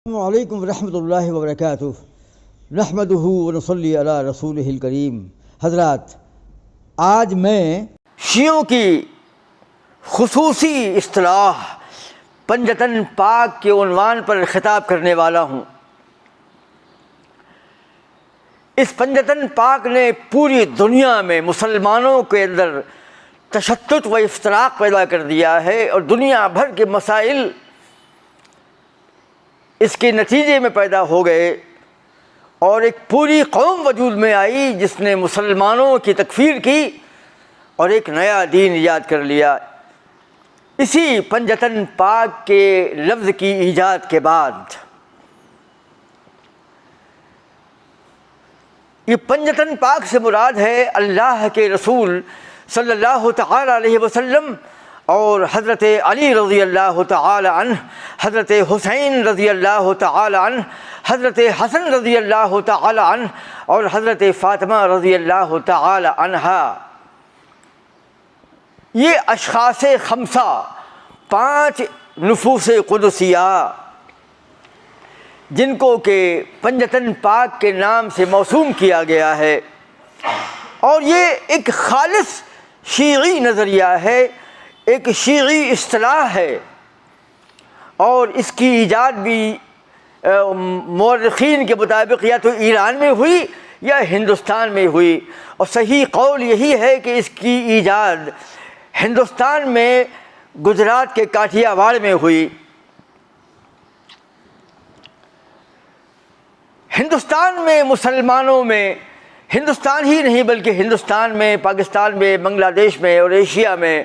السلام علیکم ورحمۃ اللہ وبرکاتہ۔ نحمدہ ونصلی علی رسولہ الکریم۔ حضرات، آج میں شیعوں کی خصوصی اصطلاح پنجتن پاک کے عنوان پر خطاب کرنے والا ہوں۔ اس پنجتن پاک نے پوری دنیا میں مسلمانوں کے اندر تشدد و افتراق پیدا کر دیا ہے، اور دنیا بھر کے مسائل اس کے نتیجے میں پیدا ہو گئے، اور ایک پوری قوم وجود میں آئی جس نے مسلمانوں کی تکفیر کی اور ایک نیا دین ایجاد کر لیا۔ اسی پنجتن پاک کے لفظ کی ایجاد کے بعد یہ پنجتن پاک سے مراد ہے اللہ کے رسول صلی اللہ تعالی علیہ وسلم اور حضرت علی رضی اللہ تعالی عنہ، حضرت حسین رضی اللہ تعالی عنہ، حضرت حسن رضی اللہ تعالی عنہ اور حضرت فاطمہ رضی اللہ تعالی عنہا۔ یہ اشخاص خمسہ، 5 نفوس قدسیہ، جن کو کہ پنجتن پاک کے نام سے موسوم کیا گیا ہے، اور یہ ایک خالص شیعی نظریہ ہے، ایک شیعی اصطلاح ہے، اور اس کی ایجاد بھی مورخین کے مطابق یا تو ایران میں ہوئی یا ہندوستان میں ہوئی، اور صحیح قول یہی ہے کہ اس کی ایجاد ہندوستان میں گجرات کے کاٹھیا واڑ میں ہوئی۔ ہندوستان میں مسلمانوں میں، ہندوستان ہی نہیں بلکہ ہندوستان میں، پاکستان میں، بنگلہ دیش میں اور ایشیا میں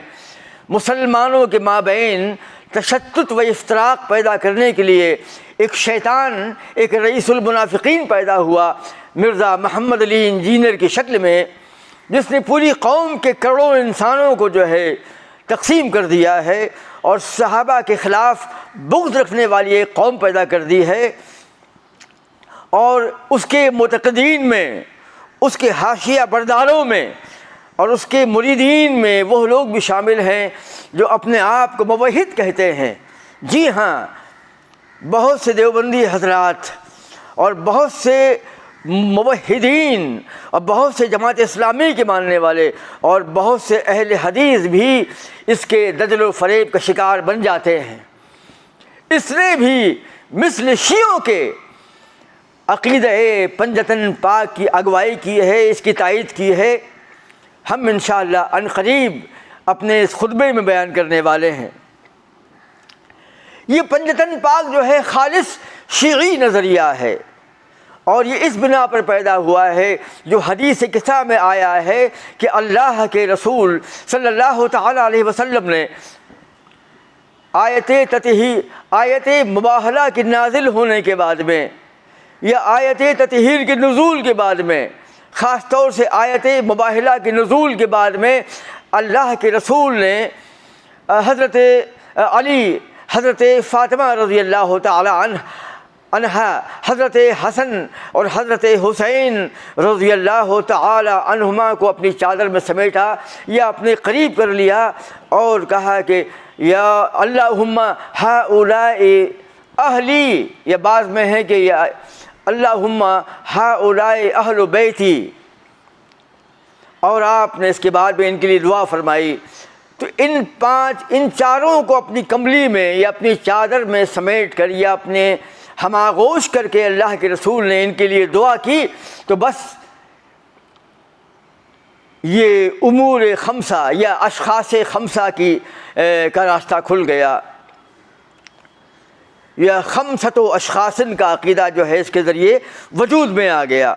مسلمانوں کے مابین تشدد و افتراق پیدا کرنے کے لیے ایک شیطان، ایک رئیس المنافقین پیدا ہوا، مرزا محمد علی انجینئر کی شکل میں، جس نے پوری قوم کے کروڑوں انسانوں کو جو ہے تقسیم کر دیا ہے، اور صحابہ کے خلاف بغض رکھنے والی ایک قوم پیدا کر دی ہے، اور اس کے معتقدین میں، اس کے حاشیہ برداروں میں اور اس کے مریدین میں وہ لوگ بھی شامل ہیں جو اپنے آپ کو موحد کہتے ہیں۔ جی ہاں، بہت سے دیوبندی حضرات اور بہت سے موحدین اور بہت سے جماعت اسلامی کے ماننے والے اور بہت سے اہل حدیث بھی اس کے دجل و فریب کا شکار بن جاتے ہیں۔ اس نے بھی مثل شیعوں کے عقیدہ پنجتن پاک کی اگوائی کی ہے، اس کی تائید کی ہے۔ ہم انشاءاللہ عنقریب اپنے اس خطبے میں بیان کرنے والے ہیں۔ یہ پنجتن پاک جو ہے خالص شیعی نظریہ ہے، اور یہ اس بنا پر پیدا ہوا ہے جو حدیث کتاب میں آیا ہے کہ اللہ کے رسول صلی اللہ تعالی علیہ وسلم نے آیت مباہلہ کے نازل ہونے کے بعد میں، یا آیت تطہیر کے نزول کے بعد میں، خاص طور سے آیت مباہلہ کے نزول کے بعد میں، اللہ کے رسول نے حضرت علی، حضرت فاطمہ رضی اللہ تعالی عنہا، حضرت حسن اور حضرت حسین رضی اللہ تعالی عنہما کو اپنی چادر میں سمیٹا یا اپنے قریب کر لیا، اور کہا کہ یا اللہم ہؤلاء اہلی، یا بعض میں ہے کہ یا اللہم ہؤلاء اہل بیتی، اور آپ نے اس کے بعد میں ان کے لیے دعا فرمائی۔ تو ان چاروں کو اپنی کملی میں یا اپنی چادر میں سمیٹ کر یا اپنے ہم آغوش کر کے اللہ کے رسول نے ان کے لیے دعا کی، تو بس یہ امور خمسہ یا اشخاص خمسہ کا راستہ کھل گیا۔ یہ خمسۃ اشخاصن کا عقیدہ جو ہے اس کے ذریعے وجود میں آ گیا۔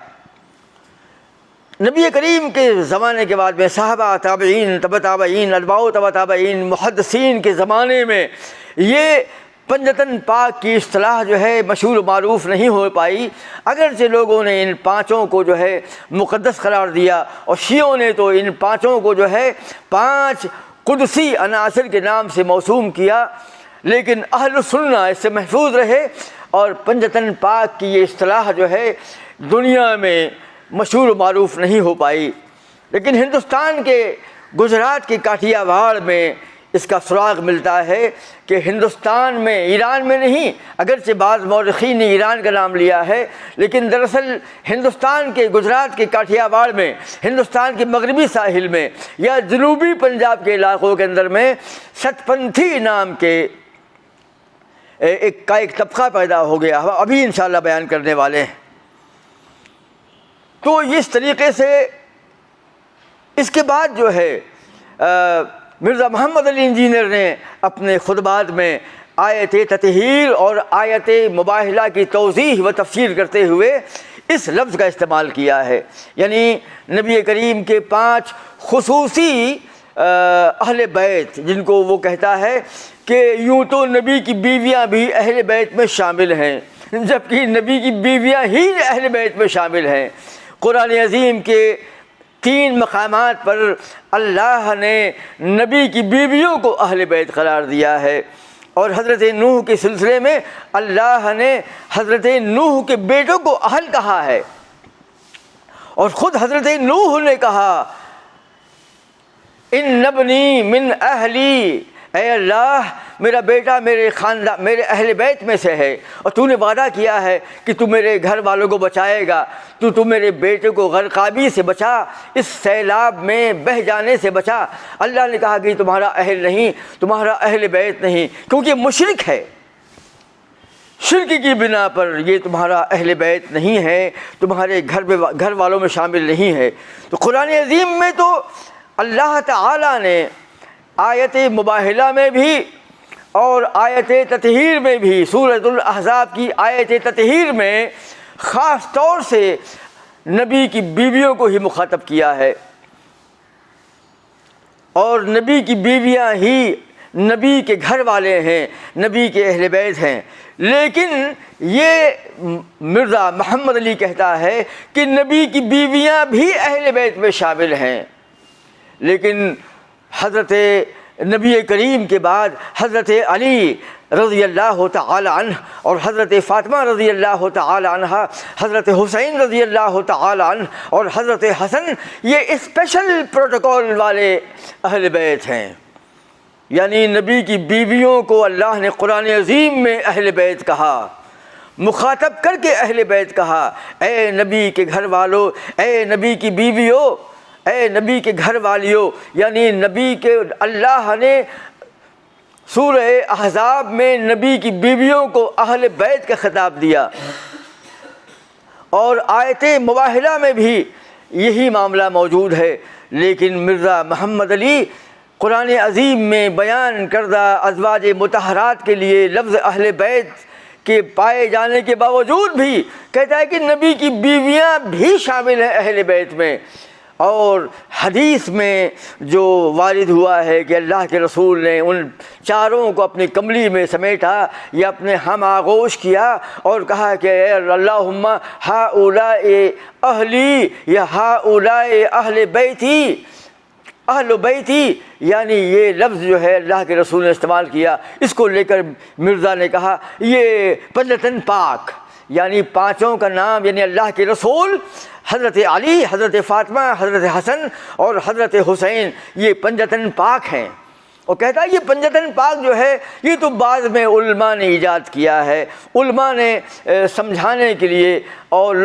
نبی کریم کے زمانے کے بعد میں صحابہ، تابعین، تبع تابعین، اتباع تبع تابعین، محدثین کے زمانے میں یہ پنجتن پاک کی اصطلاح جو ہے مشہور و معروف نہیں ہو پائی، اگرچہ لوگوں نے ان 5 کو جو ہے مقدس قرار دیا، اور شیعوں نے تو ان 5 کو جو ہے 5 قدسی عناصر کے نام سے موسوم کیا، لیکن اہل سنہ اس سے محفوظ رہے، اور پنجتن پاک کی یہ اصطلاح جو ہے دنیا میں مشہور و معروف نہیں ہو پائی۔ لیکن ہندوستان کے گجرات کے کاٹھیا واڑ میں اس کا سراغ ملتا ہے کہ ہندوستان میں، ایران میں نہیں، اگرچہ بعض مورخین نے ایران کا نام لیا ہے، لیکن دراصل ہندوستان کے گجرات کے کاٹھیا واڑ میں، ہندوستان کے مغربی ساحل میں یا جنوبی پنجاب کے علاقوں کے اندر میں ست پنتھی نام کے ایک طبقہ پیدا ہو گیا، ہم ابھی انشاءاللہ بیان کرنے والے ہیں۔ تو اس طریقے سے اس کے بعد جو ہے مرزا محمد علی انجینئر نے اپنے خطبات میں آیت تطہیر اور آیت مباہلہ کی توضیح و تفسیر کرتے ہوئے اس لفظ کا استعمال کیا ہے، یعنی نبی کریم کے 5 خصوصی اہل بیت، جن کو وہ کہتا ہے کہ یوں تو نبی کی بیویاں بھی اہل بیت میں شامل ہیں، جبکہ نبی کی بیویاں ہی اہل بیت میں شامل ہیں۔ قرآن عظیم کے 3 مقامات پر اللہ نے نبی کی بیویوں کو اہل بیت قرار دیا ہے، اور حضرت نوح کے سلسلے میں اللہ نے حضرت نوح کے بیٹوں کو اہل کہا ہے، اور خود حضرت نوح نے کہا ان ابنی من اہلی، اے اللہ میرا بیٹا میرے خاندان، میرے اہل بیت میں سے ہے، اور تو نے وعدہ کیا ہے کہ تو میرے گھر والوں کو بچائے گا، تو میرے بیٹے کو غرقابی سے بچا، اس سیلاب میں بہہ جانے سے بچا۔ اللہ نے کہا کہ تمہارا اہل نہیں، تمہارا اہل بیت نہیں، کیونکہ مشرک ہے، شرک کی بنا پر یہ تمہارا اہل بیت نہیں ہے، تمہارے گھر والوں میں شامل نہیں ہے۔ تو قرآن عظیم میں تو اللہ تعالیٰ نے آیت مباہلہ میں بھی اور آیت تطہیر میں بھی، سورۃ الاحزاب کی آیت تطہیر میں خاص طور سے نبی کی بیویوں کو ہی مخاطب کیا ہے، اور نبی کی بیویاں ہی نبی کے گھر والے ہیں، نبی کے اہل بیت ہیں۔ لیکن یہ مرزا محمد علی کہتا ہے کہ نبی کی بیویاں بھی اہل بیت میں شامل ہیں، لیکن حضرت نبی کریم کے بعد حضرت علی رضی اللہ تعالی عنہ اور حضرت فاطمہ رضی اللہ تعالی عنہ، حضرت حسین رضی اللہ تعالی عنہ اور حضرت حسن، یہ اسپیشل پروٹوکول والے اہل بیت ہیں۔ یعنی نبی کی بیویوں کو اللہ نے قرآن عظیم میں اہل بیت کہا، مخاطب کر کے اہل بیت کہا، اے نبی کے گھر والوں، اے نبی کی بیویوں، اے نبی کے گھر والیوں، یعنی نبی کے اللہ نے سورہ احزاب میں نبی کی بیویوں کو اہل بیت کا خطاب دیا، اور آیت مباہلہ میں بھی یہی معاملہ موجود ہے۔ لیکن مرزا محمد علی قرآن عظیم میں بیان کردہ ازواج مطہرات کے لیے لفظ اہل بیت کے پائے جانے کے باوجود بھی کہتا ہے کہ نبی کی بیویاں بھی شامل ہیں اہل بیت میں۔ اور حدیث میں جو وارد ہوا ہے کہ اللہ کے رسول نے ان چاروں کو اپنی کملی میں سمیٹا یا اپنے ہم آغوش کیا اور کہا کہ اے اللہم ہؤلاء اہلی یا ہؤلاء اہل بیتی، اہل بیتی، یعنی یہ لفظ جو ہے اللہ کے رسول نے استعمال کیا، اس کو لے کر مرزا نے کہا یہ پنجتن پاک، یعنی 5 کا نام، یعنی اللہ کے رسول، حضرت علی، حضرت فاطمہ، حضرت حسن اور حضرت حسین، یہ پنجتن پاک ہیں۔ اور کہتا ہے یہ پنجتن پاک جو ہے یہ تو بعد میں علماء نے ایجاد کیا ہے، علماء نے سمجھانے کے لیے اور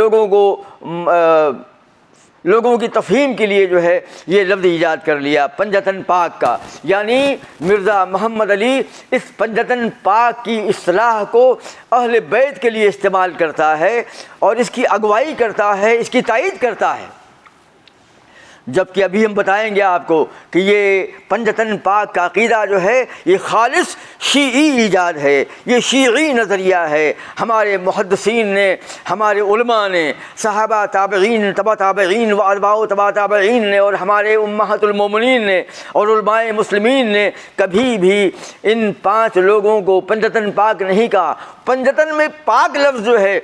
لوگوں کی تفہیم کے لیے جو ہے یہ لفظ ایجاد کر لیا پنجتن پاک کا۔ یعنی مرزا محمد علی اس پنجتن پاک کی اصطلاح کو اہل بیت کے لیے استعمال کرتا ہے اور اس کی اگوائی کرتا ہے، اس کی تائید کرتا ہے، جبکہ ابھی ہم بتائیں گے آپ کو کہ یہ پنجتن پاک کا عقیدہ جو ہے یہ خالص شیعی ایجاد ہے، یہ شیعی نظریہ ہے۔ ہمارے محدثین نے، ہمارے علماء نے، صحابہ، تابعین، تبع تابعین و اتباع تبع تابعین نے، اور ہمارے امہات المومنین نے اور علماء مسلمین نے کبھی بھی ان 5 لوگوں کو پنجتن پاک نہیں کہا۔ پنجتن میں پاک لفظ جو ہے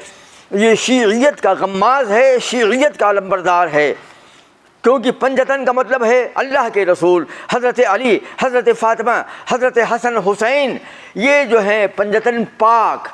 یہ شیعیت کا غماز ہے، شیعیت کا علمبردار ہے، کیونکہ پنجتن کا مطلب ہے اللہ کے رسول، حضرت علی، حضرت فاطمہ، حضرت حسن، حسین، یہ جو ہیں پنجتن پاک،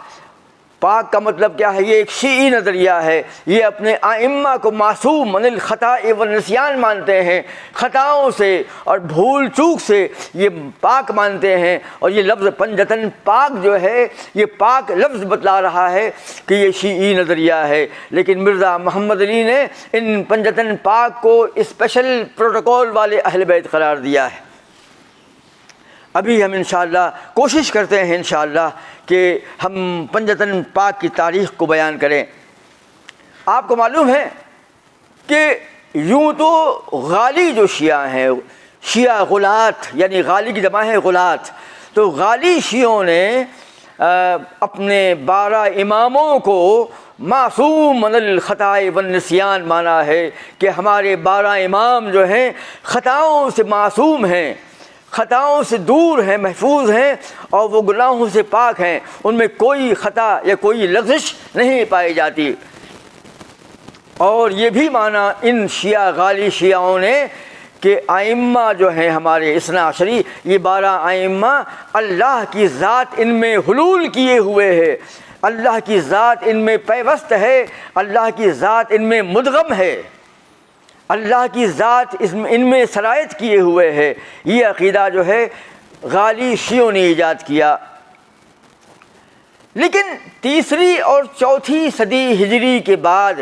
پاک کا مطلب کیا ہے؟ یہ ایک شیعی نظریہ ہے، یہ اپنے ائمہ کو معصوم من الخطا والنسیان مانتے ہیں، خطاؤں سے اور بھول چوک سے یہ پاک مانتے ہیں، اور یہ لفظ پنجتن پاک جو ہے یہ پاک لفظ بتلا رہا ہے کہ یہ شیعی نظریہ ہے، لیکن مرزا محمد علی نے ان پنجتن پاک کو اسپیشل پروٹوکول والے اہل بیت قرار دیا ہے۔ ابھی ہم انشاءاللہ کوشش کرتے ہیں انشاءاللہ کہ ہم پنجتن پاک کی تاریخ کو بیان کریں۔ آپ کو معلوم ہے کہ یوں تو غالی جو شیعہ ہیں، شیعہ غلات، یعنی غالی کی جمع ہے غلات، تو غالی شیعوں نے اپنے 12 اماموں کو معصوم من الخطا والنسیان مانا ہے کہ ہمارے 12 امام جو ہیں خطاؤں سے معصوم ہیں، خطاؤں سے دور ہیں، محفوظ ہیں، اور وہ گناہوں سے پاک ہیں، ان میں کوئی خطا یا کوئی لغزش نہیں پائی جاتی۔ اور یہ بھی مانا ان شیعہ غالی شیعوں نے کہ ائمہ جو ہیں ہمارے اثنا عشری، یہ 12 ائمہ اللہ کی ذات ان میں حلول کیے ہوئے ہے، اللہ کی ذات ان میں پیوست ہے، اللہ کی ذات ان میں مدغم ہے، اللہ کی ذات ان میں سرایت کیے ہوئے ہے۔ یہ عقیدہ جو ہے غالی شیعوں نے ایجاد کیا۔ لیکن 3 اور 4 صدی ہجری کے بعد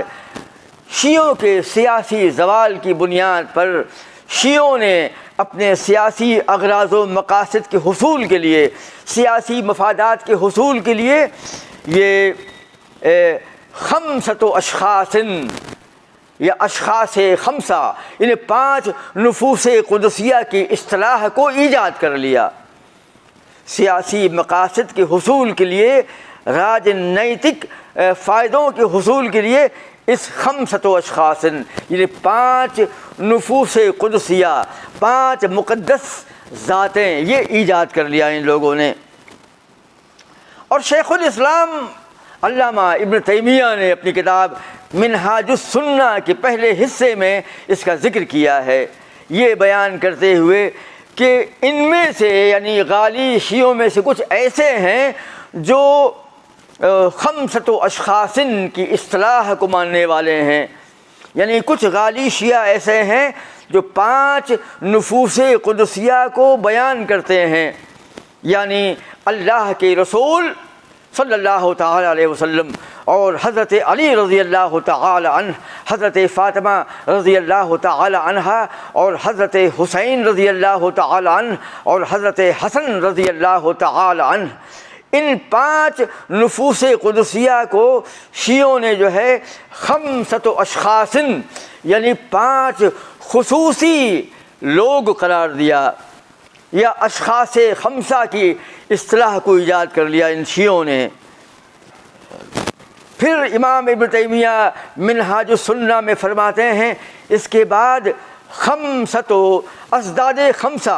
شیعوں کے سیاسی زوال کی بنیاد پر شیعوں نے اپنے سیاسی اغراض و مقاصد کے حصول کے لیے، سیاسی مفادات کے حصول کے لیے یہ 5 اشخاص یا اشخاص 5 یعنی 5 نفوس قدسیہ کی اصطلاح کو ایجاد کر لیا۔ سیاسی مقاصد کے حصول کے لیے، راجنیتک فائدوں کے حصول کے لیے اس 5 اشخاص یعنی 5 نفوس قدسیہ، 5 مقدس ذاتیں، یہ ایجاد کر لیا ان لوگوں نے۔ اور شیخ الاسلام علامہ ابن تیمیہ نے اپنی کتاب منہاج السنہ کے پہلے حصے میں اس کا ذکر کیا ہے، یہ بیان کرتے ہوئے کہ ان میں سے یعنی غالی شیعوں میں سے کچھ ایسے ہیں جو 5 اشخاص کی اصطلاح کو ماننے والے ہیں، یعنی کچھ غالی شیعہ ایسے ہیں جو 5 نفوس قدسیہ کو بیان کرتے ہیں، یعنی اللہ کے رسول صلی اللہ تعالی علیہ وسلم اور حضرت علی رضی اللہ تعالی عنہ، حضرت فاطمہ رضی اللہ تعالی عنہا اور حضرت حسین رضی اللہ تعالی عنہ اور حضرت حسن رضی اللہ تعالی عنہ، ان 5 نفوس قدسیہ کو شیعوں نے جو ہے 5 اشخاص یعنی 5 خصوصی لوگ قرار دیا، یا اشخاص 5 کی اصطلاح کو ایجاد کر لیا ان شیعوں نے۔ پھر امام ابن تیمیہ منہاج السنہ میں فرماتے ہیں اس کے بعد 5 ازداد 5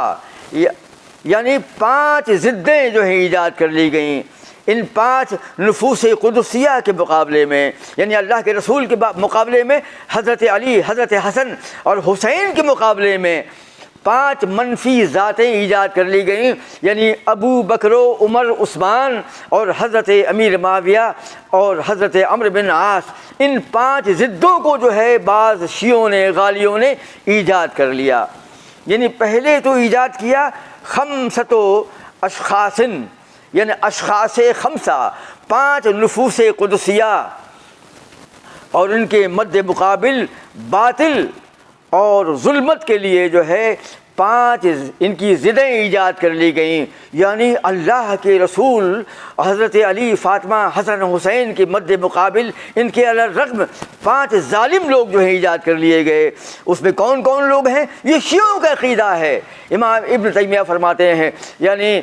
یعنی 5 ضدیں جو ہیں ایجاد کر لی گئیں ان 5 نفوس قدسیہ کے مقابلے میں، یعنی اللہ کے رسول کے مقابلے میں، حضرت علی، حضرت حسن اور حسین کے مقابلے میں 5 منفی ذاتیں ایجاد کر لی گئیں، یعنی ابو بکر و عمر عثمان اور حضرت امیر معاویہ اور حضرت عمرو بن عاص، ان 5 ضدوں کو جو ہے بعض شیعوں نے، غالیوں نے ایجاد کر لیا۔ یعنی پہلے تو ایجاد کیا 5 اشخاص یعنی اشخاص 5 نفوس قدسیہ، اور ان کے مد مقابل باطل اور ظلمت کے لیے جو ہے 5 ان کی ضدیں ایجاد کر لی گئیں، یعنی اللہ کے رسول حضرت علی، فاطمہ، حسن، حسین کے مد مقابل ان کے علی الرغم 5 ظالم لوگ جو ہیں ایجاد کر لیے گئے۔ اس میں کون کون لوگ ہیں؟ یہ شیعوں کا عقیدہ ہے۔ امام ابن تیمیہ فرماتے ہیں یعنی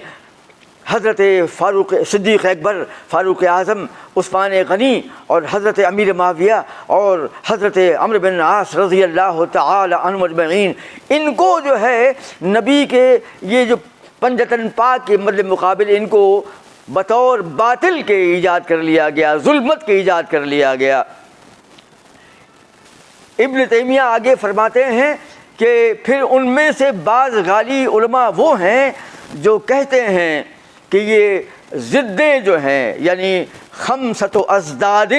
حضرت فاروق صدیق اکبر، فاروق اعظم، عثمان غنی اور حضرت امیر معاویہ اور حضرت عمرو بن عاص رضی اللہ تعالی عنہم اجمعین، ان کو جو ہے نبی کے یہ جو پنجتن پاک کے مد مقابل ان کو بطور باطل کے ایجاد کر لیا گیا، ظلمت کے ایجاد کر لیا گیا۔ ابن تیمیہ آگے فرماتے ہیں کہ پھر ان میں سے بعض غالی علماء وہ ہیں جو کہتے ہیں کہ یہ ضدیں جو ہیں یعنی خمسۃ ازداد،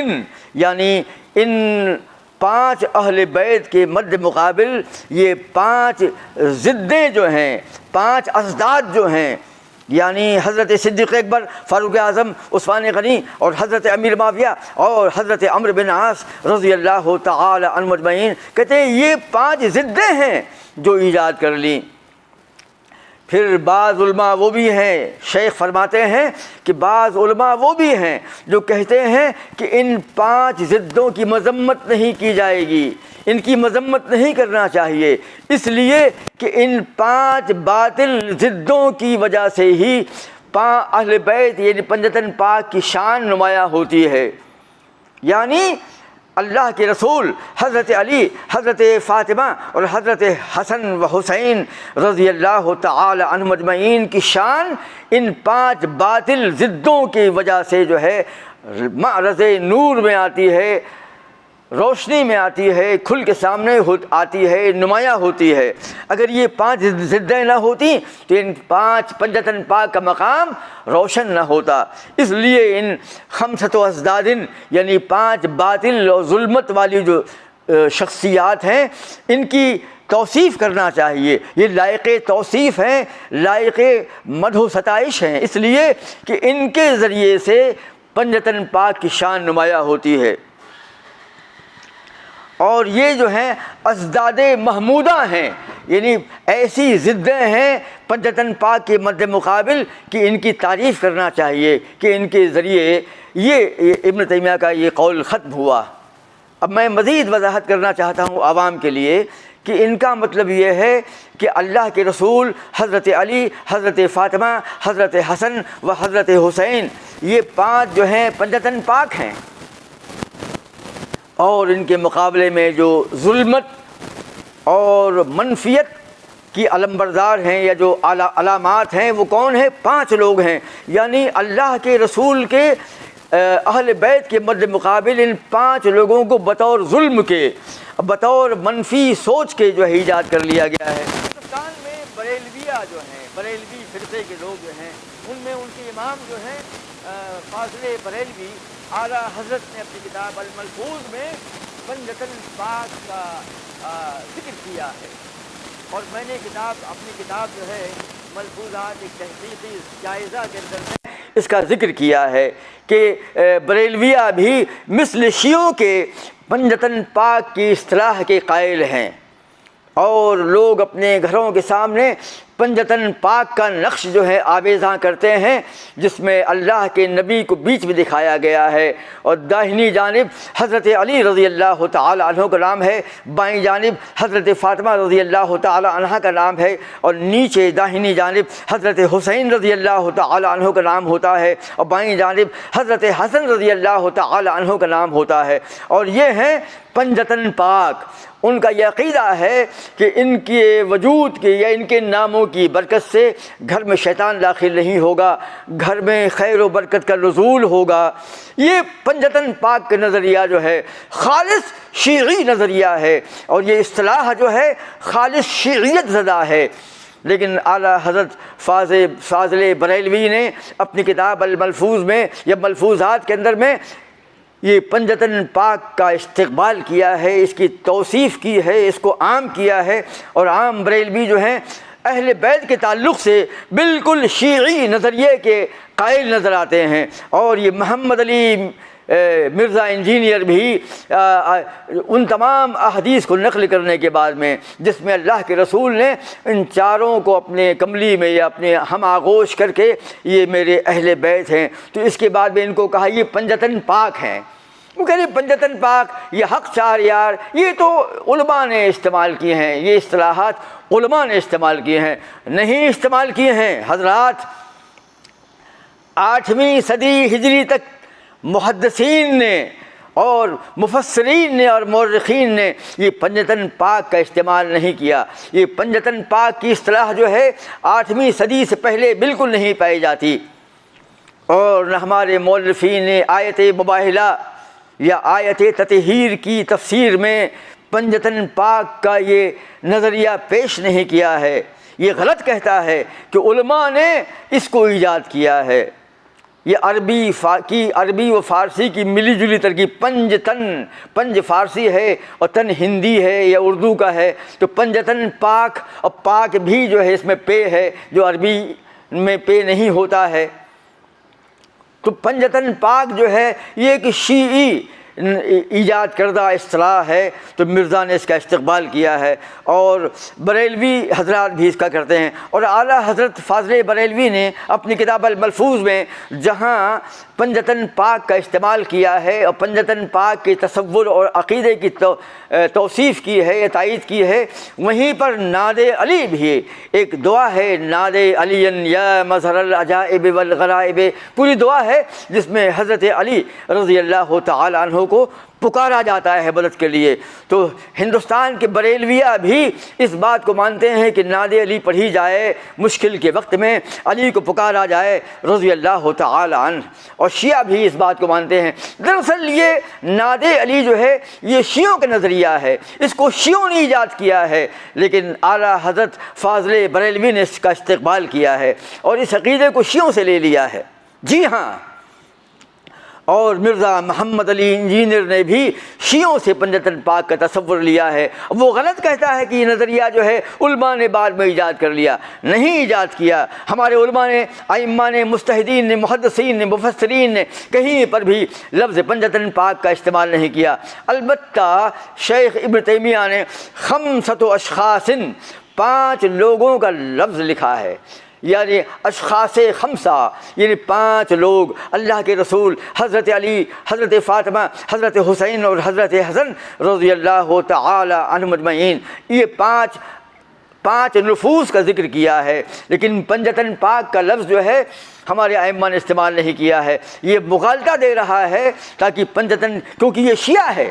یعنی ان 5 اہل بیت کے مد مقابل یہ 5 ضدیں جو ہیں، 5 ازداد جو ہیں، یعنی حضرت صدیق اکبر، فاروق اعظم، عثمان غنی اور حضرت امیر معاویہ اور حضرت عمرو بن عاص رضی اللہ تعالی عنہم اجمعین، کہتے ہیں یہ 5 ضدیں ہیں جو ایجاد کر لیں۔ پھر بعض علماء وہ بھی ہیں، شیخ فرماتے ہیں کہ بعض علماء وہ بھی ہیں جو کہتے ہیں کہ ان 5 ضدوں کی مذمت نہیں کی جائے گی، ان کی مذمت نہیں کرنا چاہیے، اس لیے کہ ان 5 باطل ضدوں کی وجہ سے ہی اہل بیت یعنی پنجتن پاک کی شان نمایاں ہوتی ہے۔ یعنی اللہ کے رسول حضرت علی، حضرت فاطمہ اور حضرت حسن و حسین رضی اللہ تعالی عنہم اجمعین کی شان ان 5 باطل ضدوں کی وجہ سے جو ہے معرض نور میں آتی ہے، روشنی میں آتی ہے، کھل کے سامنے آتی ہے، نمایاں ہوتی ہے۔ اگر یہ 5 ضدیں نہ ہوتی تو ان 5 پنجتن پاک کا مقام روشن نہ ہوتا۔ اس لیے ان خمسۃ ازداد یعنی 5 باطل اور ظلمت والی جو شخصیات ہیں ان کی توصیف کرنا چاہیے، یہ لائق توصیف ہیں، لائق مدح و ستائش ہیں، اس لیے کہ ان کے ذریعے سے پنجتن پاک کی شان نمایاں ہوتی ہے۔ اور یہ جو ہیں ازداد محمودہ ہیں، یعنی ایسی ضدیں ہیں پنجتن پاک کے مد مقابل کہ ان کی تعریف کرنا چاہیے، کہ ان کے ذریعے یہ ابن تیمیہ کا یہ قول ختم ہوا۔ اب میں مزید وضاحت کرنا چاہتا ہوں عوام کے لیے کہ ان کا مطلب یہ ہے کہ اللہ کے رسول حضرت علی، حضرت فاطمہ، حضرت حسن و حضرت حسین یہ 5 جو ہیں پنجتن پاک ہیں، اور ان کے مقابلے میں جو ظلمت اور منفیت کی علمبردار ہیں یا جو علامات ہیں وہ کون ہیں؟ 5 لوگ ہیں، یعنی اللہ کے رسول کے اہل بیت کے مد مقابل ان 5 لوگوں کو بطور ظلم کے، بطور منفی سوچ کے جو ہے ایجاد کر لیا گیا ہے۔ ہندوستان میں بریلویہ جو ہیں، بریلوی فرقے کے لوگ جو ہیں، ان میں ان کے امام جو ہیں فاضل بریلوی اعلیٰ حضرت نے اپنی کتاب الملفوظ میں پنجتن پاک کا ذکر کیا ہے، اور میں نے اپنی کتاب جو ہے ملفوظات ایک تحقیقی جائزہ کے اندر میں اس کا ذکر کیا ہے کہ بریلویہ بھی مثل شیعوں کے پنجتن پاک کی اصطلاح کے قائل ہیں، اور لوگ اپنے گھروں کے سامنے پنجتن پاک کا نقش جو ہے آویزاں کرتے ہیں، جس میں اللہ کے نبی کو بیچ میں دکھایا گیا ہے، اور داہنی جانب حضرت علی رضی اللہ تعالی عنہ کا نام ہے، بائیں جانب حضرت فاطمہ رضی اللہ تعالی عنہ کا نام ہے، اور نیچے داہنی جانب حضرت حسین رضی اللہ تعالی عنہ کا نام ہوتا ہے، اور بائیں جانب حضرت حسن رضی اللہ تعالی عنہ کا نام ہوتا ہے، اور یہ ہیں پنجتن پاک۔ ان کا یہ عقیدہ ہے کہ ان کے وجود کے یا ان کے ناموں کی برکت سے گھر میں شیطان داخل نہیں ہوگا، گھر میں خیر و برکت کا نزول ہوگا۔ یہ پنجتن پاک کا نظریہ جو ہے خالص شیعی نظریہ ہے، اور یہ اصطلاح جو ہے خالص شیعیت زدہ ہے، لیکن اعلیٰ حضرت فاضل بریلوی نے اپنی کتاب الملفوظ میں یا ملفوظات کے اندر میں یہ پنجتن پاک کا استقبال کیا ہے، اس کی توصیف کی ہے، اس کو عام کیا ہے، اور عام بریلوی جو ہیں اہل بیت کے تعلق سے بالکل شیعی نظریے کے قائل نظر آتے ہیں۔ اور یہ محمد علی مرزا انجینئر بھی ان تمام احادیث کو نقل کرنے کے بعد میں جس میں اللہ کے رسول نے ان 4 کو اپنے کملی میں یا اپنے ہم آغوش کر کے یہ میرے اہل بیت ہیں، تو اس کے بعد میں ان کو کہا یہ پنجتن پاک ہیں۔ وہ کہہ رہے پنجتن پاک، یہ حق 4 یار، یہ تو علماء نے استعمال کیے ہیں، یہ اصطلاحات علماء نے استعمال کیے ہیں، نہیں استعمال کیے ہیں حضرات۔ 8ویں صدی ہجری تک محدثین نے اور مفسرین نے اور مورخین نے یہ پنجتن پاک کا استعمال نہیں کیا۔ یہ پنجتن پاک کی اصطلاح جو ہے 8ویں صدی سے پہلے بالکل نہیں پائی جاتی، اور نہ ہمارے مولفین نے آیت مباہلہ یا آیت تطہیر کی تفسیر میں پنجتن پاک کا یہ نظریہ پیش نہیں کیا ہے۔ یہ غلط کہتا ہے کہ علماء نے اس کو ایجاد کیا ہے۔ یہ عربی و فارسی کی ملی جلی ترکیب، پنج فارسی ہے اور تن ہندی ہے یا اردو کا ہے، تو پنجتن پاک، اور پاک بھی جو ہے اس میں پے ہے جو عربی میں پے نہیں ہوتا ہے، تو پنجتن پاک جو ہے یہ ایک شیعی ایجاد کردہ اصطلاح ہے، تو مرزا نے اس کا استقبال کیا ہے اور بریلوی حضرات بھی اس کا کرتے ہیں۔ اور اعلیٰ حضرت فاضل بریلوی نے اپنی کتاب الملفوظ میں جہاں پنجتن پاک کا استعمال کیا ہے اور پنجتن پاک کے تصور اور عقیدے کی توصیف کی ہے یا تائید کی ہے، وہیں پر ناد علی بھی ایک دعا ہے، ناد علی یا مظہر العجائب والغرائب، پوری دعا ہے جس میں حضرت علی رضی اللہ تعالی عنہ کو پکارا جاتا ہے مدد کے لیے۔ تو ہندوستان کے بریلویہ بھی اس بات کو مانتے ہیں کہ ناد علی پڑھی جائے، مشکل کے وقت میں علی کو پکارا جائے رضی اللہ تعالی عنہ، اور شیعہ بھی اس بات کو مانتے ہیں۔ دراصل یہ ناد علی جو ہے یہ شیعوں کا نظریہ ہے، اس کو شیعوں نے ایجاد کیا ہے، لیکن اعلیٰ حضرت فاضل بریلوی نے اس کا استقبال کیا ہے اور اس عقیدے کو شیعوں سے لے لیا ہے۔ جی ہاں، اور مرزا محمد علی انجینئر نے بھی شیعوں سے پنجتن پاک کا تصور لیا ہے۔ وہ غلط کہتا ہے کہ یہ نظریہ جو ہے علماء نے بعد میں ایجاد کر لیا، نہیں ایجاد کیا۔ ہمارے علماء نے، ائمہ نے، مجتہدین نے، محدثین نے، مفسرین نے کہیں پر بھی لفظ پنجتن پاک کا استعمال نہیں کیا۔ البتہ شیخ ابن تیمیہ نے 5 اشخاص، 5 لوگوں کا لفظ لکھا ہے، یعنی اشخاص 5، یعنی 5 لوگ، اللہ کے رسول، حضرت علی، حضرت فاطمہ، حضرت حسین اور حضرت حسن رضی اللہ تعالی عنہم اجمعین، یہ 5 نفوس کا ذکر کیا ہے، لیکن پنجتن پاک کا لفظ جو ہے ہمارے ائمہ نے استعمال نہیں کیا ہے۔ یہ مغالطہ دے رہا ہے تاکہ پنجتن، کیونکہ یہ شیعہ ہے،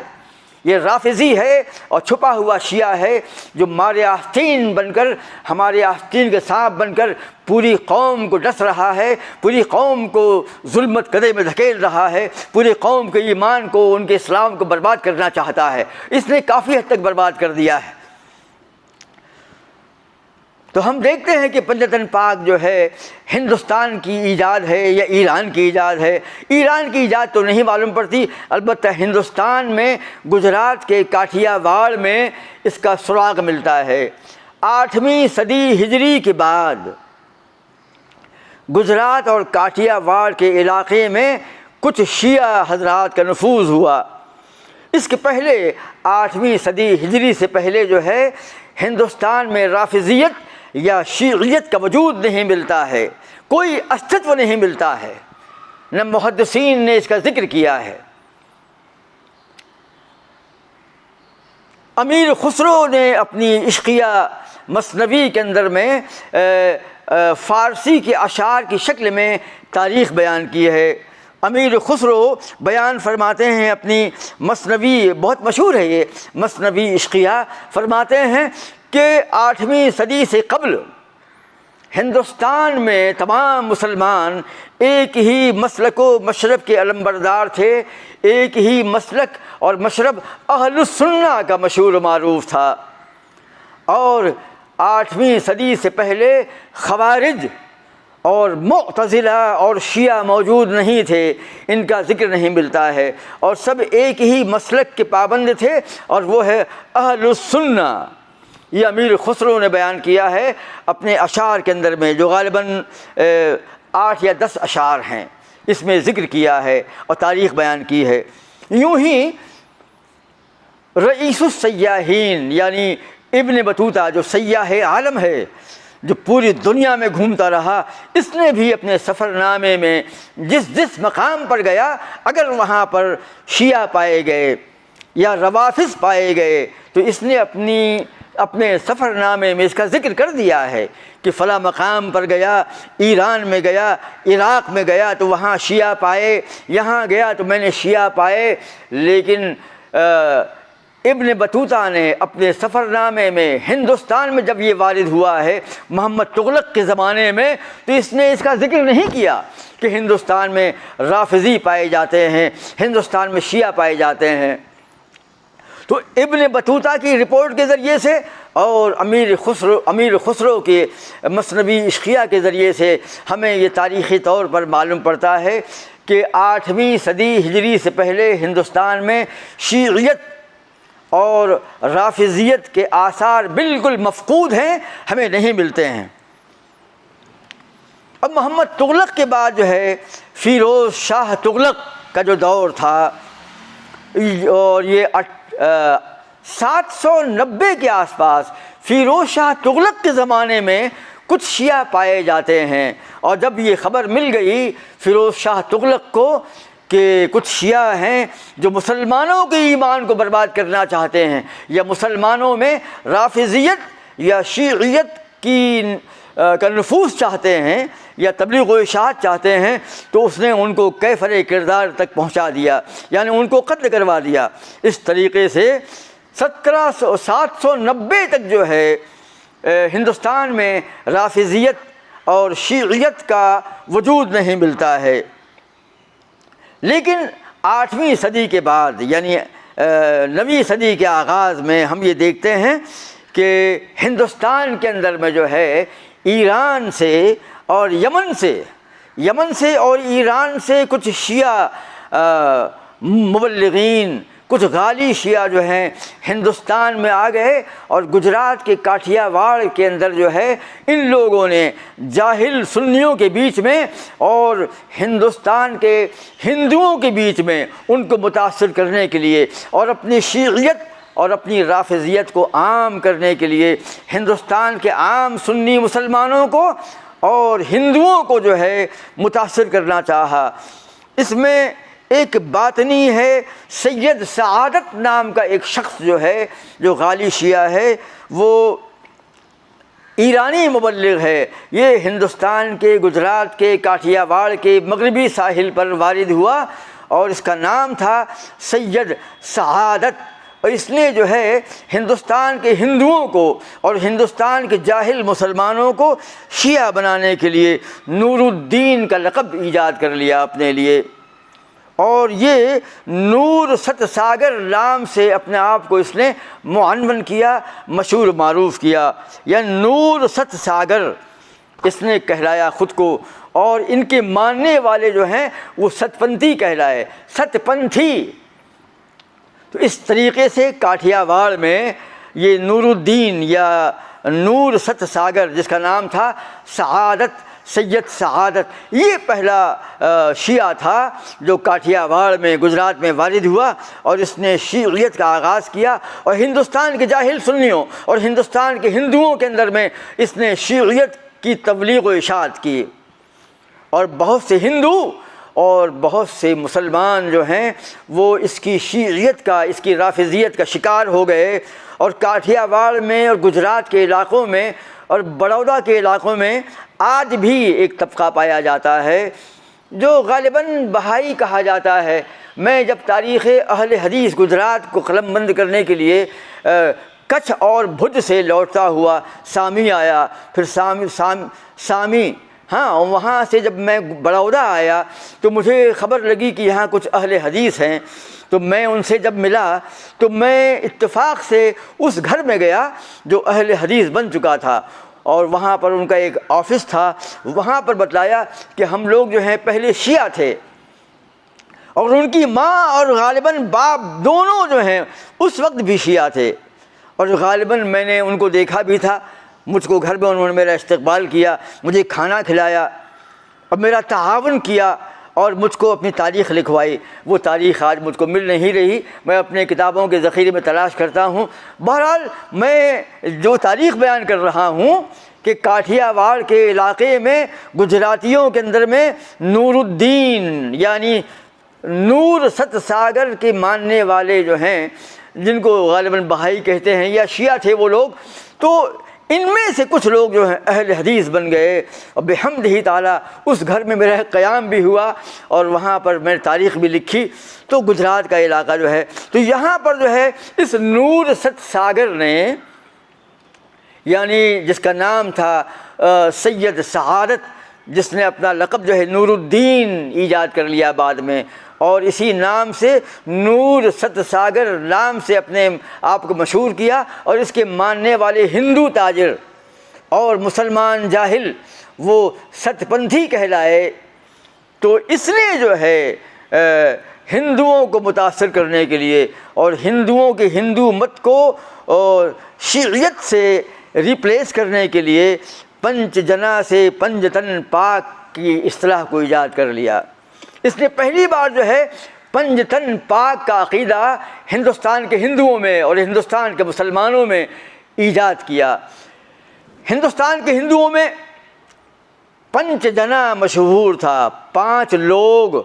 یہ رافضی ہے اور چھپا ہوا شیعہ ہے جو مارے آستین بن کر، ہمارے آستین کے سانپ بن کر پوری قوم کو ڈس رہا ہے، پوری قوم کو ظلمت کدے میں دھکیل رہا ہے، پوری قوم کے ایمان کو، ان کے اسلام کو برباد کرنا چاہتا ہے۔ اس نے کافی حد تک برباد کر دیا ہے۔ تو ہم دیکھتے ہیں کہ پنجتن پاک جو ہے ہندوستان کی ایجاد ہے یا ایران کی ایجاد ہے۔ ایران کی ایجاد تو نہیں معلوم پڑتی، البتہ ہندوستان میں گجرات کے کاٹھیا واڑ میں اس کا سراغ ملتا ہے۔ 8ویں صدی ہجری کے بعد گجرات اور کاٹھیا واڑ کے علاقے میں کچھ شیعہ حضرات کا نفوذ ہوا۔ اس کے پہلے 8ویں صدی ہجری سے پہلے جو ہے ہندوستان میں رافضیت یا شیعیت کا وجود نہیں ملتا ہے، کوئی استتو نہیں ملتا ہے، نہ محدثین نے اس کا ذکر کیا ہے۔ امیر خسرو نے اپنی عشقیہ مثنوی کے اندر میں فارسی کے اشعار کی شکل میں تاریخ بیان کی ہے۔ امیر خسرو بیان فرماتے ہیں اپنی مثنوی، بہت مشہور ہے یہ مثنوی عشقیہ، فرماتے ہیں کہ 8ویں صدی سے قبل ہندوستان میں تمام مسلمان ایک ہی مسلک و مشرب کے علمبردار تھے، ایک ہی مسلک اور مشرب اہل السنہ کا مشہور و معروف تھا، اور 8ویں صدی سے پہلے خوارج اور معتزلہ اور شیعہ موجود نہیں تھے، ان کا ذکر نہیں ملتا ہے، اور سب ایک ہی مسلک کے پابند تھے اور وہ ہے اہل السنہ۔ یہ امیر خسرو نے بیان کیا ہے اپنے اشعار کے اندر میں، جو غالباً 8 یا 10 اشعار ہیں، اس میں ذکر کیا ہے اور تاریخ بیان کی ہے۔ یوں ہی رئیس السیاحین یعنی ابن بطوطہ جو سیاح عالم ہے، جو پوری دنیا میں گھومتا رہا، اس نے بھی اپنے سفر نامے میں جس مقام پر گیا، اگر وہاں پر شیعہ پائے گئے یا روافض پائے گئے تو اس نے اپنے سفر نامے میں اس کا ذکر کر دیا ہے کہ فلاں مقام پر گیا، ایران میں گیا، عراق میں گیا تو وہاں شیعہ پائے، یہاں گیا تو میں نے شیعہ پائے۔ لیکن ابن بطوطہ نے اپنے سفر نامے میں ہندوستان میں جب یہ وارد ہوا ہے محمد تغلق کے زمانے میں، تو اس نے اس کا ذکر نہیں کیا کہ ہندوستان میں رافضی پائے جاتے ہیں، ہندوستان میں شیعہ پائے جاتے ہیں۔ تو ابن بطوطہ کی رپورٹ کے ذریعے سے اور امیر خسرو کے مثنوی اشقیہ کے ذریعے سے ہمیں یہ تاریخی طور پر معلوم پڑتا ہے کہ 8ویں صدی ہجری سے پہلے ہندوستان میں شیعیت اور رافضیت کے آثار بالکل مفقود ہیں، ہمیں نہیں ملتے ہیں۔ اب محمد تغلق کے بعد جو ہے فیروز شاہ تغلق کا جو دور تھا، اور یہ 790 کے آس پاس فیروز شاہ تغلق کے زمانے میں کچھ شیعہ پائے جاتے ہیں، اور جب یہ خبر مل گئی فیروز شاہ تغلق کو کہ کچھ شیعہ ہیں جو مسلمانوں کے ایمان کو برباد کرنا چاہتے ہیں، یا مسلمانوں میں رافضیت یا شیعیت کا نفوذ چاہتے ہیں یا تبلیغ و اشاعت چاہتے ہیں، تو اس نے ان کو کیفر کردار تک پہنچا دیا، یعنی ان کو قتل کروا دیا۔ اس طریقے سے 790 تک جو ہے ہندوستان میں رافضیت اور شیعیت کا وجود نہیں ملتا ہے۔ لیکن 8ویں صدی کے بعد یعنی 9ویں صدی کے آغاز میں ہم یہ دیکھتے ہیں کہ ہندوستان کے اندر میں جو ہے ایران سے اور یمن سے اور ایران سے کچھ شیعہ مبلغین، کچھ غالی شیعہ جو ہیں ہندوستان میں آ گئے، اور گجرات کے کاٹھیا واڑ کے اندر جو ہے ان لوگوں نے جاہل سنیوں کے بیچ میں اور ہندوستان کے ہندوؤں کے بیچ میں ان کو متاثر کرنے کے لیے اور اپنی شیعیت اور اپنی رافضیت کو عام کرنے کے لیے ہندوستان کے عام سنی مسلمانوں کو اور ہندوؤں کو جو ہے متاثر کرنا چاہا۔ اس میں ایک باطنی ہے، سید سعادت نام کا ایک شخص جو ہے، جو غالی شیعہ ہے، وہ ایرانی مبلغ ہے، یہ ہندوستان کے گجرات کے کاٹھیا واڑ کے مغربی ساحل پر وارد ہوا، اور اس کا نام تھا سید سعادت، اور اس نے جو ہے ہندوستان کے ہندوؤں کو اور ہندوستان کے جاہل مسلمانوں کو شیعہ بنانے کے لیے نور الدین کا لقب ایجاد کر لیا اپنے لیے، اور یہ نور ست ساگر نام سے اپنے آپ کو اس نے معنون کیا، مشہور معروف کیا، یا نور ست ساگر اس نے کہلایا خود کو، اور ان کے ماننے والے جو ہیں وہ ست پنتھی کہلائے، ست پنتھی۔ تو اس طریقے سے کاٹھیا واڑ میں یہ نور الدین یا نور ست ساگر، جس کا نام تھا سعادت، سید سعادت، یہ پہلا شیعہ تھا جو کاٹھیا واڑ میں گجرات میں وارد ہوا، اور اس نے شیعیت کا آغاز کیا، اور ہندوستان کے جاہل سنیوں اور ہندوستان کے ہندوؤں کے اندر میں اس نے شیعیت کی تبلیغ و اشاعت کی، اور بہت سے ہندو اور بہت سے مسلمان جو ہیں وہ اس کی شیعیت کا، اس کی رافضیت کا شکار ہو گئے، اور کاٹھیا واڑ میں اور گجرات کے علاقوں میں اور بڑودہ کے علاقوں میں آج بھی ایک طبقہ پایا جاتا ہے جو غالباً بہائی کہا جاتا ہے۔ میں جب تاریخ اہل حدیث گجرات کو قلم بند کرنے کے لیے کچھ اور بھج سے لوٹتا ہوا سامی آیا، پھر سامی وہاں سے جب میں بڑودہ آیا تو مجھے خبر لگی کہ یہاں کچھ اہل حدیث ہیں، تو میں ان سے جب ملا تو میں اتفاق سے اس گھر میں گیا جو اہل حدیث بن چکا تھا، اور وہاں پر ان کا ایک آفس تھا، وہاں پر بتلایا کہ ہم لوگ جو ہیں پہلے شیعہ تھے، اور ان کی ماں اور غالباً باپ دونوں جو ہیں اس وقت بھی شیعہ تھے، اور غالباً میں نے ان کو دیکھا بھی تھا، مجھ کو گھر میں انہوں نے میرا استقبال کیا، مجھے کھانا کھلایا اور میرا تعاون کیا، اور مجھ کو اپنی تاریخ لکھوائی۔ وہ تاریخ آج مجھ کو مل نہیں رہی، میں اپنے کتابوں کے ذخیرے میں تلاش کرتا ہوں۔ بہرحال میں جو تاریخ بیان کر رہا ہوں کہ کاٹھیا واڑ کے علاقے میں گجراتیوں کے اندر میں نور الدین یعنی نور ست ساگر کے ماننے والے جو ہیں، جن کو غالباً بہائی کہتے ہیں یا شیعہ تھے وہ لوگ، تو ان میں سے کچھ لوگ جو ہیں اہل حدیث بن گئے، اور بحمدہ تعالیٰ اس گھر میں میرا قیام بھی ہوا، اور وہاں پر میں نے تاریخ بھی لکھی۔ تو گجرات کا علاقہ جو ہے، تو یہاں پر جو ہے اس نور ست ساگر نے، یعنی جس کا نام تھا سید سعادت، جس نے اپنا لقب جو ہے نور الدین ایجاد کر لیا بعد میں، اور اسی نام سے نور ست ساگر نام سے اپنے آپ کو مشہور کیا، اور اس کے ماننے والے ہندو تاجر اور مسلمان جاہل وہ ست پنتھی کہلائے۔ تو اس نے جو ہے ہندوؤں کو متاثر کرنے کے لیے اور ہندوؤں کے ہندو مت کو اور شیعیت سے ریپلیس کرنے کے لیے پنچ جنا سے پنجتن پاک کی اصطلاح کو ایجاد کر لیا۔ اس نے پہلی بار جو ہے پنجتن پاک کا عقیدہ ہندوستان کے ہندوؤں میں اور ہندوستان کے مسلمانوں میں ایجاد کیا۔ ہندوستان کے ہندوؤں میں پنچ جنا مشہور تھا، 5 لوگ،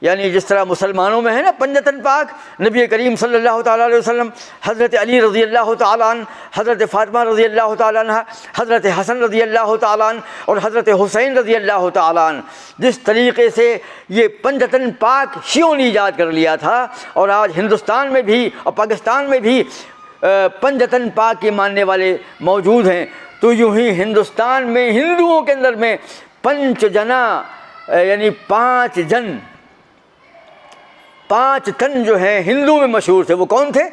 یعنی جس طرح مسلمانوں میں ہے نا پنجتن پاک، نبی کریم صلی اللہ تعالیٰ علیہ وسلم، حضرت علی رضی اللہ تعالیٰ عنہ، حضرت فاطمہ رضی اللہ تعالیٰ عنہ، حضرت حسن رضی اللہ تعالیٰ عنہ اور حضرت حسین رضی اللہ تعالیٰ عنہ۔ جس طریقے سے یہ پنجتن پاک شیعوں نے ایجاد کر لیا تھا، اور آج ہندوستان میں بھی اور پاکستان میں بھی پنجتن پاک کے ماننے والے موجود ہیں، تو یوں ہی ہندوستان میں ہندوؤں کے اندر میں پنچ جنا یعنی 5 جن، 5 تن جو ہیں ہندو میں مشہور تھے۔ وہ کون تھے؟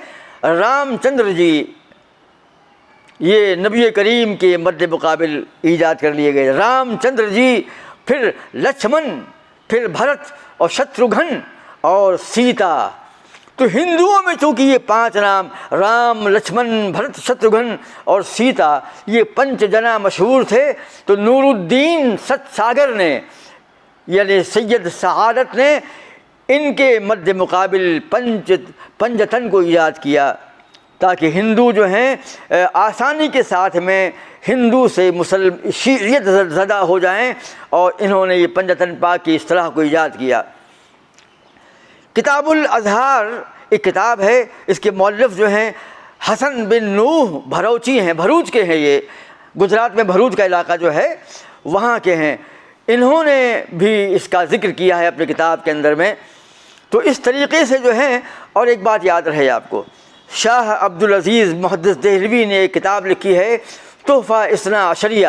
رام چندر جی، یہ نبی کریم کے مد مقابل ایجاد کر لیے گئے، رام چندر جی، پھر لکشمن، پھر بھرت اور شتروگھن اور سیتا۔ تو ہندوؤں میں چونکہ یہ 5 نام رام، لکشمن، بھرت، شتروگھن اور سیتا، یہ پنچ جنا مشہور تھے، تو نور الدین ست ساگر نے یعنی سید سعادت نے ان کے مد مقابل پنجتن کو ایجاد کیا، تاکہ ہندو جو ہیں آسانی کے ساتھ میں ہندو سے شیعیت زدہ ہو جائیں، اور انہوں نے یہ پنجتن پاک کی اصطلاح کو ایجاد کیا۔ کتاب الاظہار ایک کتاب ہے، اس کے مؤلف جو ہیں حسن بن نوح بھروچی ہیں، بھروچ کے ہیں، یہ گجرات میں بھروچ کا علاقہ جو ہے وہاں کے ہیں۔ انہوں نے بھی اس کا ذکر کیا ہے اپنی کتاب کے اندر میں۔ تو اس طریقے سے جو ہے، اور ایک بات یاد رہے آپ کو، شاہ عبدالعزیز محدث دہلوی نے ایک کتاب لکھی ہے تحفہ اثنا عشریہ۔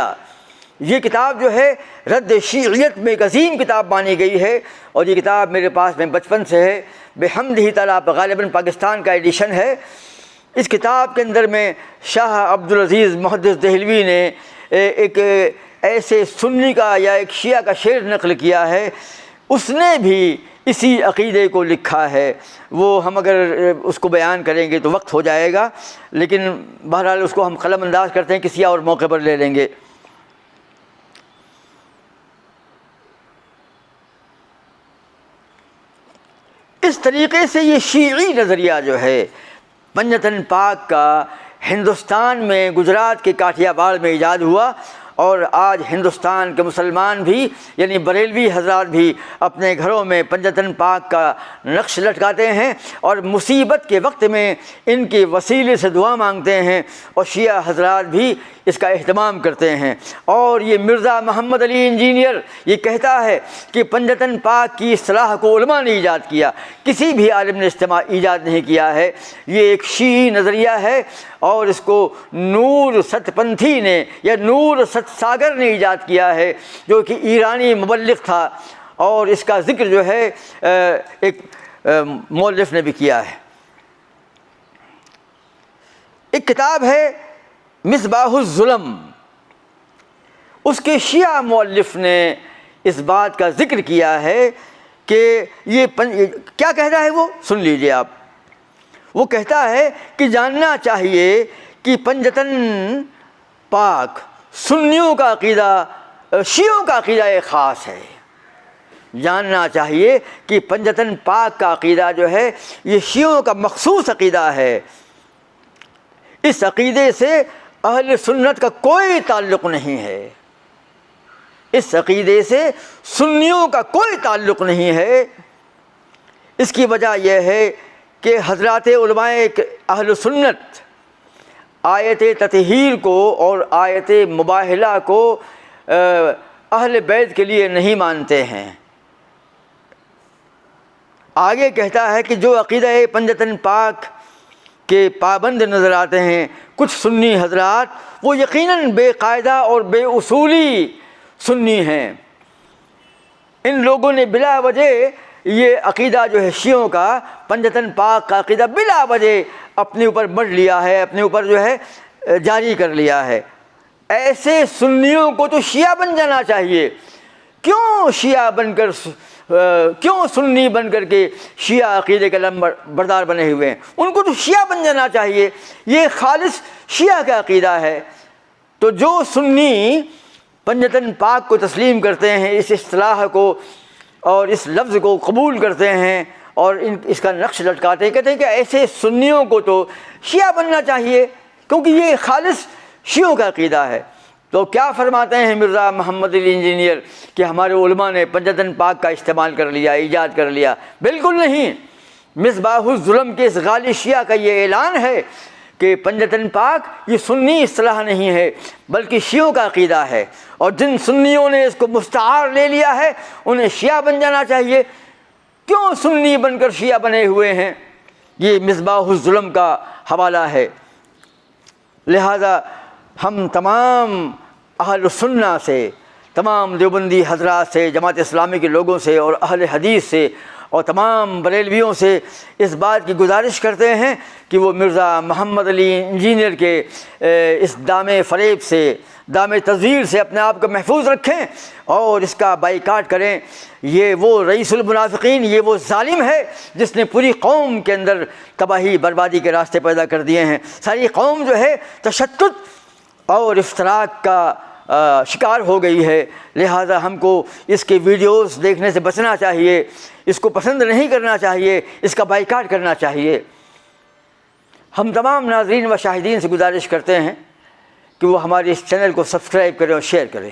یہ کتاب جو ہے رد شیعیت میں ایک عظیم کتاب مانی گئی ہے، اور یہ کتاب میرے پاس میں بچپن سے ہے، بحمدہ تعالیٰ غالباً پاکستان کا ایڈیشن ہے۔ اس کتاب کے اندر میں شاہ عبدالعزیز محدث دہلوی نے ایک ایسے سنی کا یا ایک شیعہ کا شعر نقل کیا ہے، اس نے بھی اسی عقیدے کو لکھا ہے۔ وہ ہم اگر اس کو بیان کریں گے تو وقت ہو جائے گا، لیکن بہرحال اس کو ہم قلم انداز کرتے ہیں، کسی اور موقع پر لے لیں گے۔ اس طریقے سے یہ شیعی نظریہ جو ہے پنجتن پاک کا ہندوستان میں گجرات کے کاٹھیا واڑ میں ایجاد ہوا، اور آج ہندوستان کے مسلمان بھی یعنی بریلوی حضرات بھی اپنے گھروں میں پنجتن پاک کا نقش لٹکاتے ہیں، اور مصیبت کے وقت میں ان کے وسیلے سے دعا مانگتے ہیں، اور شیعہ حضرات بھی اس کا اہتمام کرتے ہیں۔ اور یہ مرزا محمد علی انجینئر یہ کہتا ہے کہ پنجتن پاک کی اصطلاح کو علماء نے ایجاد کیا، کسی بھی عالم نے ایجاد نہیں کیا ہے، یہ ایک شیعی نظریہ ہے، اور اس کو نور ست پنتھی نے یا نور ست ساگر نے ایجاد کیا ہے، جو کہ ایرانی مبلغ تھا، اور اس کا ذکر جو ہے ایک مؤلف نے بھی کیا ہے۔ ایک کتاب ہے مصباح الظلم، اس کے شیعہ مؤلف نے اس بات کا ذکر کیا ہے کہ یہ کیا کہتا ہے، وہ سن لیجئے آپ۔ وہ کہتا ہے کہ جاننا چاہیے کہ پنجتن پاک سنیوں کا عقیدہ، شیعوں کا عقیدہ ایک خاص ہے۔ جاننا چاہیے کہ پنجتن پاک کا عقیدہ جو ہے یہ شیعوں کا مخصوص عقیدہ ہے، اس عقیدے سے اہل سنت کا کوئی تعلق نہیں ہے، اس عقیدے سے سنیوں کا کوئی تعلق نہیں ہے۔ اس کی وجہ یہ ہے کہ حضرات علماء اہل سنت آیت تطہیر کو اور آیت مباہلہ کو اہل بیت کے لیے نہیں مانتے ہیں۔ آگے کہتا ہے کہ جو عقیدہ پنجتن پاک کے پابند نظر آتے ہیں کچھ سنی حضرات، وہ یقیناً بے قاعدہ اور بے اصولی سنی ہیں، ان لوگوں نے بلا وجہ یہ عقیدہ جو ہے شیعوں کا، پنجتن پاک کا عقیدہ بلا وجہ اپنے اوپر مڑ لیا ہے، اپنے اوپر جو ہے جاری کر لیا ہے۔ ایسے سنیوں کو تو شیعہ بن جانا چاہیے، کیوں شیعہ بن کر کیوں سنی بن کر کے شیعہ عقیدے کے بردار بنے ہوئے ہیں؟ ان کو تو شیعہ بن جانا چاہیے، یہ خالص شیعہ کا عقیدہ ہے۔ تو جو سنی پنجتن پاک کو تسلیم کرتے ہیں، اس اصطلاح کو اور اس لفظ کو قبول کرتے ہیں اور اس کا نقش لٹکاتے ہیں، کہتے ہیں کہ ایسے سنیوں کو تو شیعہ بننا چاہیے کیونکہ یہ خالص شیعوں کا عقیدہ ہے۔ تو کیا فرماتے ہیں مرزا محمد علی انجینئر کہ ہمارے علماء نے پنجتن پاک کا استعمال کر لیا، ایجاد کر لیا؟ بالکل نہیں۔ مصباح الظلم کے اس غالی شیعہ کا یہ اعلان ہے کہ پنجتن پاک یہ سنی اصطلاح نہیں ہے بلکہ شیعوں کا عقیدہ ہے، اور جن سنیوں نے اس کو مستعار لے لیا ہے انہیں شیعہ بن جانا چاہیے۔ کیوں سنی بن کر شیعہ بنے ہوئے ہیں؟ یہ مصباح الظلم کا حوالہ ہے۔ لہذا ہم تمام اہل سنہ سے، تمام دیوبندی حضرات سے، جماعت اسلامی کے لوگوں سے اور اہل حدیث سے اور تمام بریلویوں سے اس بات کی گزارش کرتے ہیں کہ وہ مرزا محمد علی انجینئر کے اس دام فریب سے، دام تزویر سے اپنے آپ کو محفوظ رکھیں اور اس کا بائیکاٹ کریں۔ یہ وہ رئیس المنافقین، یہ وہ ظالم ہے جس نے پوری قوم کے اندر تباہی بربادی کے راستے پیدا کر دیے ہیں۔ ساری قوم جو ہے تشدد اور افتراق کا شکار ہو گئی ہے۔ لہذا ہم کو اس کے ویڈیوز دیکھنے سے بچنا چاہیے، اس کو پسند نہیں کرنا چاہیے، اس کا بائیکاٹ کرنا چاہیے۔ ہم تمام ناظرین و شاہدین سے گزارش کرتے ہیں کہ وہ ہمارے اس چینل کو سبسکرائب کریں اور شیئر کریں۔